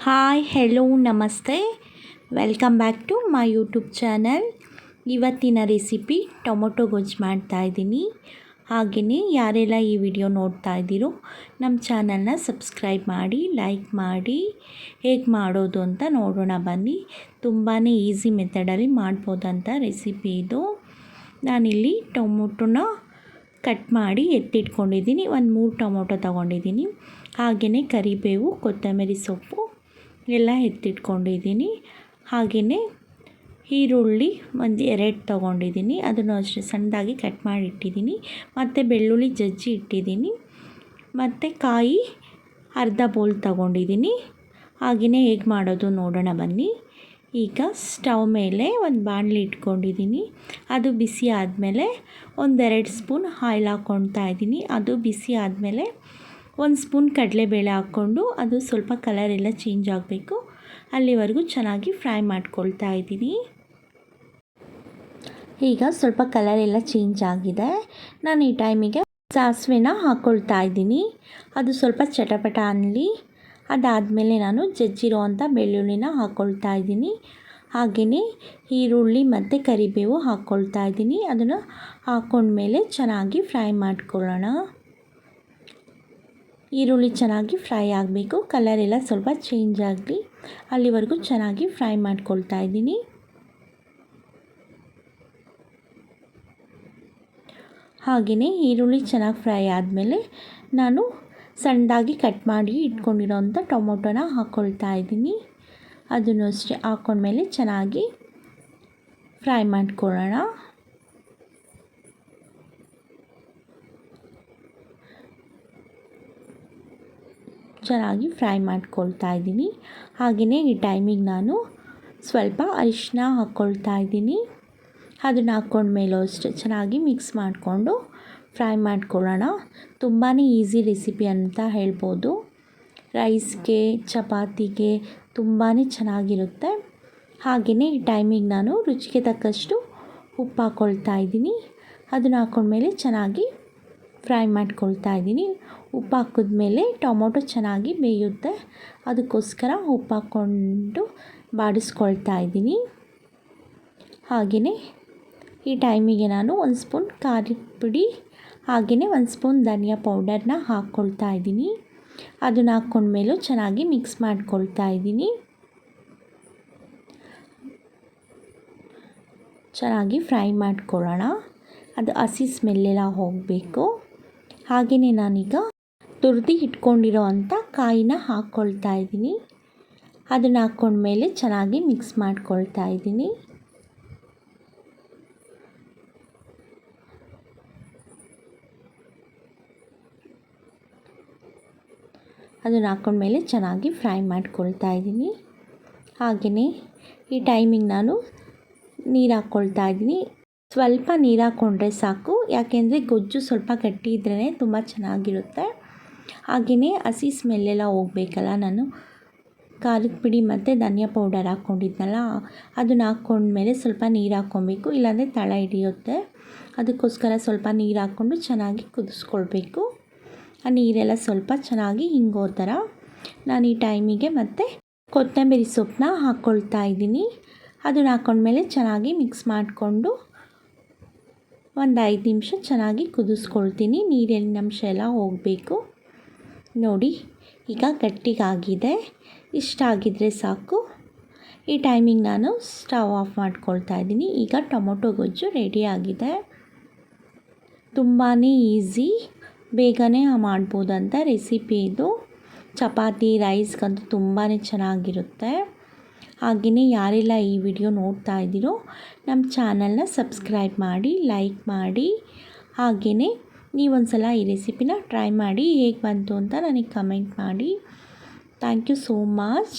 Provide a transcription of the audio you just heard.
Hi hello ನಮಸ್ತೆ welcome back to my YouTube channel. ಇವತ್ತಿನ recipe tomato ಗೊಜ್ಜು ಮಾಡ್ತಾಯಿದ್ದೀನಿ. ಹಾಗೆಯೇ ಯಾರೆಲ್ಲ ಈ ವಿಡಿಯೋ ನೋಡ್ತಾ ಇದ್ದೀರೋ ನಮ್ಮ ಚಾನಲ್ನ ಸಬ್ಸ್ಕ್ರೈಬ್ ಮಾಡಿ, ಲೈಕ್ ಮಾಡಿ. ಹೇಗೆ ಮಾಡೋದು ಅಂತ ನೋಡೋಣ ಬನ್ನಿ. ತುಂಬಾ ಈಸಿ ಮೆಥಡಲ್ಲಿ ಮಾಡ್ಬೋದಂಥ ರೆಸಿಪಿ ಇದು. ನಾನಿಲ್ಲಿ ಟೊಮೊಟೊನ ಕಟ್ ಮಾಡಿ ಎತ್ತಿಟ್ಕೊಂಡಿದ್ದೀನಿ. ಒಂದು 3 ಟೊಮೊಟೊ ತೊಗೊಂಡಿದ್ದೀನಿ. ಹಾಗೆಯೇ ಕರಿಬೇವು, ಕೊತ್ತಂಬರಿ ಸೊಪ್ಪು ಎಲ್ಲ ಎತ್ತಿಟ್ಕೊಂಡಿದ್ದೀನಿ. ಹಾಗೆಯೇ ಈರುಳ್ಳಿ ಒಂದು 2 ತೊಗೊಂಡಿದ್ದೀನಿ. ಅದನ್ನು ಅಷ್ಟೇ ಸಣ್ಣದಾಗಿ ಕಟ್ ಮಾಡಿ ಇಟ್ಟಿದ್ದೀನಿ. ಮತ್ತು ಬೆಳ್ಳುಳ್ಳಿ ಜಜ್ಜಿ ಇಟ್ಟಿದ್ದೀನಿ. ಮತ್ತು ಕಾಯಿ ಅರ್ಧ ಬೌಲ್ ತೊಗೊಂಡಿದ್ದೀನಿ. ಹಾಗೆಯೇ ಹೇಗೆ ಮಾಡೋದು ನೋಡೋಣ ಬನ್ನಿ. ಈಗ ಸ್ಟವ್ ಮೇಲೆ ಒಂದು ಬಾಣಲಿ ಇಟ್ಕೊಂಡಿದ್ದೀನಿ. ಅದು ಬಿಸಿ ಆದಮೇಲೆ 1-2 ಸ್ಪೂನ್ ಆಯಿಲ್ ಹಾಕ್ಕೊಳ್ತಾ ಇದ್ದೀನಿ. ಅದು ಬಿಸಿ ಆದಮೇಲೆ 1 ಸ್ಪೂನ್ ಕಡಲೆಬೇಳೆ ಹಾಕ್ಕೊಂಡು ಅದು ಸ್ವಲ್ಪ ಕಲರ್ ಎಲ್ಲ ಚೇಂಜ್ ಆಗಬೇಕು, ಅಲ್ಲಿವರೆಗೂ ಚೆನ್ನಾಗಿ ಫ್ರೈ ಮಾಡ್ಕೊಳ್ತಾ ಇದ್ದೀನಿ. ಈಗ ಸ್ವಲ್ಪ ಕಲರ್ ಎಲ್ಲ ಚೇಂಜ್ ಆಗಿದೆ. ನಾನು ಈ ಟೈಮಿಗೆ ಸಾಸಿವೆನ ಹಾಕ್ಕೊಳ್ತಾ ಇದ್ದೀನಿ. ಅದು ಸ್ವಲ್ಪ ಚಟಪಟ ಅನ್ನಲಿ. ಅದಾದಮೇಲೆ ನಾನು ಜಜ್ಜಿರೋ ಅಂಥ ಬೆಳ್ಳುಳ್ಳಿನ ಹಾಕ್ಕೊಳ್ತಾ ಇದ್ದೀನಿ. ಹಾಗೆಯೇ ಈರುಳ್ಳಿ ಮತ್ತು ಕರಿಬೇವು ಹಾಕ್ಕೊಳ್ತಾ ಇದ್ದೀನಿ. ಅದನ್ನು ಹಾಕ್ಕೊಂಡ್ಮೇಲೆ ಚೆನ್ನಾಗಿ ಫ್ರೈ ಮಾಡ್ಕೊಳ್ಳೋಣ. ಈರುಳ್ಳಿ ಚೆನ್ನಾಗಿ ಫ್ರೈ ಆಗಬೇಕು, ಕಲರ್ ಎಲ್ಲ ಸ್ವಲ್ಪ ಚೇಂಜ್ ಆಗಲಿ, ಅಲ್ಲಿವರೆಗೂ ಚೆನ್ನಾಗಿ ಫ್ರೈ ಮಾಡ್ಕೊಳ್ತಾ ಇದ್ದೀನಿ. ಹಾಗೆಯೇ ಈರುಳ್ಳಿ ಚೆನ್ನಾಗಿ ಫ್ರೈ ಆದಮೇಲೆ ನಾನು ಸಣ್ಣದಾಗಿ ಕಟ್ ಮಾಡಿ ಇಟ್ಕೊಂಡಿರೋಂಥ ಟೊಮೊಟೊನ ಹಾಕ್ಕೊಳ್ತಾ ಇದ್ದೀನಿ. ಅದನ್ನು ಅಷ್ಟೇ ಹಾಕ್ಕೊಂಡ್ಮೇಲೆ ಚೆನ್ನಾಗಿ ಫ್ರೈ ಮಾಡ್ಕೊಳ್ಳೋಣ. ಚೆನ್ನಾಗಿ ಫ್ರೈ ಮಾಡ್ಕೊಳ್ತಾ ಇದ್ದೀನಿ. ಹಾಗೆಯೇ ಈ ಟೈಮಿಗೆ ನಾನು ಸ್ವಲ್ಪ ಅರಿಶಿನ ಹಾಕ್ಕೊಳ್ತಾ ಇದ್ದೀನಿ. ಅದನ್ನು ಹಾಕ್ಕೊಂಡ್ಮೇಲೂ ಅಷ್ಟೇ ಚೆನ್ನಾಗಿ ಮಿಕ್ಸ್ ಮಾಡಿಕೊಂಡು ಫ್ರೈ ಮಾಡ್ಕೊಳ್ಳೋಣ. ತುಂಬಾ ಈಸಿ ರೆಸಿಪಿ ಅಂತ ಹೇಳ್ಬೋದು. ರೈಸ್ಗೆ, ಚಪಾತಿಗೆ ತುಂಬಾ ಚೆನ್ನಾಗಿರುತ್ತೆ. ಹಾಗೆಯೇ ಈ ಟೈಮಿಗೆ ನಾನು ರುಚಿಗೆ ತಕ್ಕಷ್ಟು ಉಪ್ಪು ಹಾಕ್ಕೊಳ್ತಾ ಇದ್ದೀನಿ. ಅದನ್ನು ಹಾಕ್ಕೊಂಡ್ಮೇಲೆ ಚೆನ್ನಾಗಿ ಫ್ರೈ ಮಾಡ್ಕೊಳ್ತಾ ಇದ್ದೀನಿ. ಉಪ್ಪು ಹಾಕಿದ್ಮೇಲೆ ಟೊಮೊಟೊ ಚೆನ್ನಾಗಿ ಬೇಯುತ್ತೆ, ಅದಕ್ಕೋಸ್ಕರ ಉಪ್ಪು ಹಾಕ್ಕೊಂಡು ಬಾಡಿಸ್ಕೊಳ್ತಾ ಇದ್ದೀನಿ. ಹಾಗೆಯೇ ಈ ಟೈಮಿಗೆ ನಾನು 1 ಸ್ಪೂನ್ ಖಾರದ ಪುಡಿ, ಹಾಗೆಯೇ 1 ಸ್ಪೂನ್ ಧನಿಯಾ ಪೌಡರ್ನ ಹಾಕ್ಕೊಳ್ತಾ ಇದ್ದೀನಿ. ಅದನ್ನು ಹಾಕ್ಕೊಂಡ್ಮೇಲೂ ಚೆನ್ನಾಗಿ ಮಿಕ್ಸ್ ಮಾಡ್ಕೊಳ್ತಾ ಇದ್ದೀನಿ. ಚೆನ್ನಾಗಿ ಫ್ರೈ ಮಾಡ್ಕೊಳ್ಳೋಣ. ಅದು ಹಸಿ ಸ್ಮೆಲ್ಲೆಲ್ಲ ಹೋಗಬೇಕು. ಹಾಗೆಯೇ ನಾನೀಗ ತುರಿದು ಇಟ್ಕೊಂಡಿರೋ ಅಂಥ ಕಾಯಿನ ಹಾಕ್ಕೊಳ್ತಾ ಇದ್ದೀನಿ. ಅದನ್ನು ಹಾಕ್ಕೊಂಡ್ಮೇಲೆ ಚೆನ್ನಾಗಿ ಮಿಕ್ಸ್ ಮಾಡ್ಕೊಳ್ತಾ ಇದ್ದೀನಿ. ಅದನ್ನು ಹಾಕ್ಕೊಂಡ್ಮೇಲೆ ಚೆನ್ನಾಗಿ ಫ್ರೈ ಮಾಡ್ಕೊಳ್ತಾ ಇದ್ದೀನಿ. ಹಾಗೆಯೇ ಈ ಟೈಮಿಗೆ ನಾನು ನೀರು ಹಾಕ್ಕೊಳ್ತಾ ಇದ್ದೀನಿ. ಸ್ವಲ್ಪ ನೀರು ಹಾಕ್ಕೊಂಡ್ರೆ ಸಾಕು, ಯಾಕೆಂದರೆ ಗೊಜ್ಜು ಸ್ವಲ್ಪ ಗಟ್ಟಿ ಇದ್ರೇ ತುಂಬ ಚೆನ್ನಾಗಿರುತ್ತೆ. ಹಾಗೆಯೇ ಹಸಿ ಸ್ಮೆಲ್ಲೆಲ್ಲ ಹೋಗಬೇಕಲ್ಲ, ನಾನು ಖಾರದ ಪುಡಿ ಮತ್ತು ಧನಿಯಾ ಪೌಡರ್ ಹಾಕ್ಕೊಂಡಿದ್ನಲ್ಲ, ಅದನ್ನು ಹಾಕ್ಕೊಂಡ್ಮೇಲೆ ಸ್ವಲ್ಪ ನೀರು ಹಾಕ್ಕೊಬೇಕು, ಇಲ್ಲಾಂದರೆ ತಳ ಹಿಡಿಯುತ್ತೆ. ಅದಕ್ಕೋಸ್ಕರ ಸ್ವಲ್ಪ ನೀರು ಹಾಕ್ಕೊಂಡು ಚೆನ್ನಾಗಿ ಕುದಿಸ್ಕೊಳ್ಬೇಕು. ಆ ನೀರೆಲ್ಲ ಸ್ವಲ್ಪ ಚೆನ್ನಾಗಿ ಹಿಂಗೋ ಥರ. ನಾನು ಈ ಟೈಮಿಗೆ ಮತ್ತು ಕೊತ್ತಂಬರಿ ಸೊಪ್ಪನ್ನ ಹಾಕ್ಕೊಳ್ತಾ ಇದ್ದೀನಿ. ಅದನ್ನು ಹಾಕ್ಕೊಂಡ್ಮೇಲೆ ಚೆನ್ನಾಗಿ ಮಿಕ್ಸ್ ಮಾಡಿಕೊಂಡು ಒಂದು 5 ನಿಮಿಷ ಚೆನ್ನಾಗಿ ಕುದಿಸ್ಕೊಳ್ತೀನಿ. ನೀರಿನ ಅಂಶ ಎಲ್ಲ ಹೋಗಬೇಕು. ನೋಡಿ ಈಗ ಗಟ್ಟಿಗಾಗಿದೆ. ಇಷ್ಟ ಆಗಿದ್ದರೆ ಸಾಕು. ಈ ಟೈಮಿಗೆ ನಾನು ಸ್ಟವ್ ಆಫ್ ಮಾಡ್ಕೊಳ್ತಾ ಇದ್ದೀನಿ. ಈಗ ಟೊಮೊಟೊ ಗೊಜ್ಜು ರೆಡಿಯಾಗಿದೆ. ತುಂಬಾ ಈಸಿ, ಬೇಗನೆ ಮಾಡ್ಬೋದಂಥ ರೆಸಿಪಿ ಇದು. ಚಪಾತಿ, ರೈಸ್ಗಂತೂ ತುಂಬಾ ಚೆನ್ನಾಗಿರುತ್ತೆ. ಹಾಗೆಯೇ ಯಾರೆಲ್ಲ ಈ ವಿಡಿಯೋ ನೋಡ್ತಾ ಇದ್ದೀರೋ ನಮ್ಮ ಚಾನಲ್ನ ಸಬ್ಸ್ಕ್ರೈಬ್ ಮಾಡಿ, ಲೈಕ್ ಮಾಡಿ. ಹಾಗೆಯೇ ನೀವೊಂದು ಸಲ ಈ ರೆಸಿಪಿನ ಟ್ರೈ ಮಾಡಿ ಹೇಗೆ ಬಂತು ಅಂತ ನನಗೆ ಕಮೆಂಟ್ ಮಾಡಿ. Thank you so much.